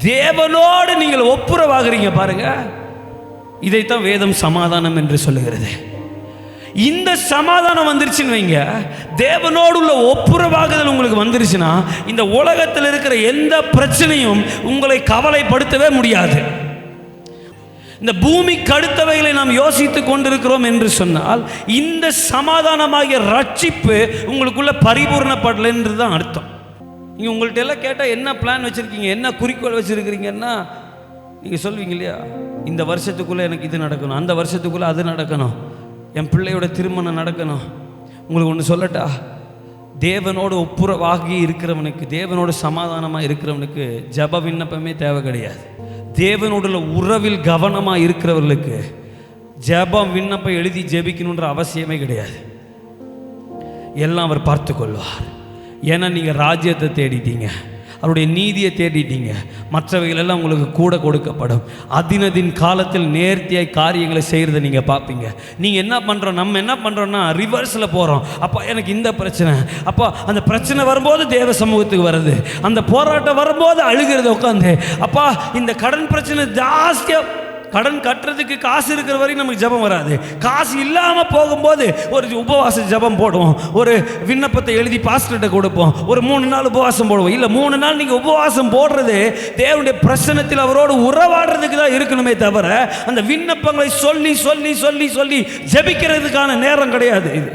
தேவனோடு நீங்கள் ஒப்புரவாகிறீங்க பாருங்க. இதைத்தான் வேதம் சமாதானம் என்று சொல்லுகிறது. இந்த சமாதானம் வந்துருச்சுன்னு வைங்க, தேவனோடு உள்ள ஒப்புரவாகுதல் உங்களுக்கு வந்துருச்சுன்னா இந்த உலகத்தில் இருக்கிற எந்த பிரச்சனையும் உங்களை கவலைப்படுத்தவே முடியாது. இந்த பூமிக்கு அடுத்தவைகளை நாம் யோசித்துக் கொண்டிருக்கிறோம் என்று சொன்னால் இந்த சமாதானமாகிய ரட்சிப்பு உங்களுக்குள்ள பரிபூர்ணப்படலை என்று தான் அர்த்தம். நீங்கள் உங்கள்கிட்ட எல்லாம் கேட்டால் என்ன பிளான் வச்சுருக்கீங்க, என்ன குறிக்கோள் வச்சுருக்கிறீங்கன்னா நீங்கள் சொல்வீங்க இல்லையா, இந்த வருஷத்துக்குள்ளே எனக்கு இது நடக்கணும், அந்த வருஷத்துக்குள்ளே அது நடக்கணும், என் பிள்ளையோட திருமணம் நடக்கணும். உங்களுக்கு ஒன்று சொல்லட்டா, தேவனோடு ஒப்புரவாகி இருக்கிறவனுக்கு, தேவனோடு சமாதானமாக இருக்கிறவனுக்கு ஜப விண்ணப்பமே தேவை கிடையாது. தேவனோட உறவில் கவனமாக இருக்கிறவர்களுக்கு ஜபம் விண்ணப்பம் எழுதி ஜெபிக்கணுன்ற அவசியமே கிடையாது. எல்லாம் அவர் பார்த்து கொள்வார். ஏன்னா நீங்கள் ராஜ்யத்தை தேடிட்டீங்க, அவருடைய நீதியை தேடிட்டீங்க, மற்றவைகள் எல்லாம் உங்களுக்கு கூட கொடுக்கப்படும். அதினதின் காலத்தில் நேர்த்தியாய் காரியங்களை செய்கிறத நீங்கள் பார்ப்பீங்க. நீங்கள் என்ன பண்ணுறோம், நம்ம என்ன பண்ணுறோன்னா ரிவர்ஸில் போகிறோம். அப்போ எனக்கு இந்த பிரச்சனை, அப்போ அந்த பிரச்சனை வரும்போது தேவ சமூகத்துக்கு வருது, அந்த போராட்டம் வரும்போது அழுகிறது உட்காந்து, அப்பா இந்த கடன் பிரச்சனை ஜாஸ்தியாக, கடன் கட்டுறதுக்கு காசு இருக்கிற வரைக்கும் நமக்கு ஜபம் வராது. காசு இல்லாமல் போகும்போது ஒரு உபவாச ஜபம் போடுவோம், ஒரு விண்ணப்பத்தை எழுதி பாஸ்டர்கிட்ட கொடுப்போம், ஒரு 3 நாள் உபவாசம் போடுவோம். இல்லை 3 நாள் நீங்கள் உபவாசம் போடுறது தேவனுடைய பிரசன்னத்தில் அவரோடு உறவாடுறதுக்கு தான் இருக்கணுமே தவிர அந்த விண்ணப்பங்களை சொல்லி சொல்லி சொல்லி சொல்லி ஜபிக்கிறதுக்கான நேரம் கிடையாது இது.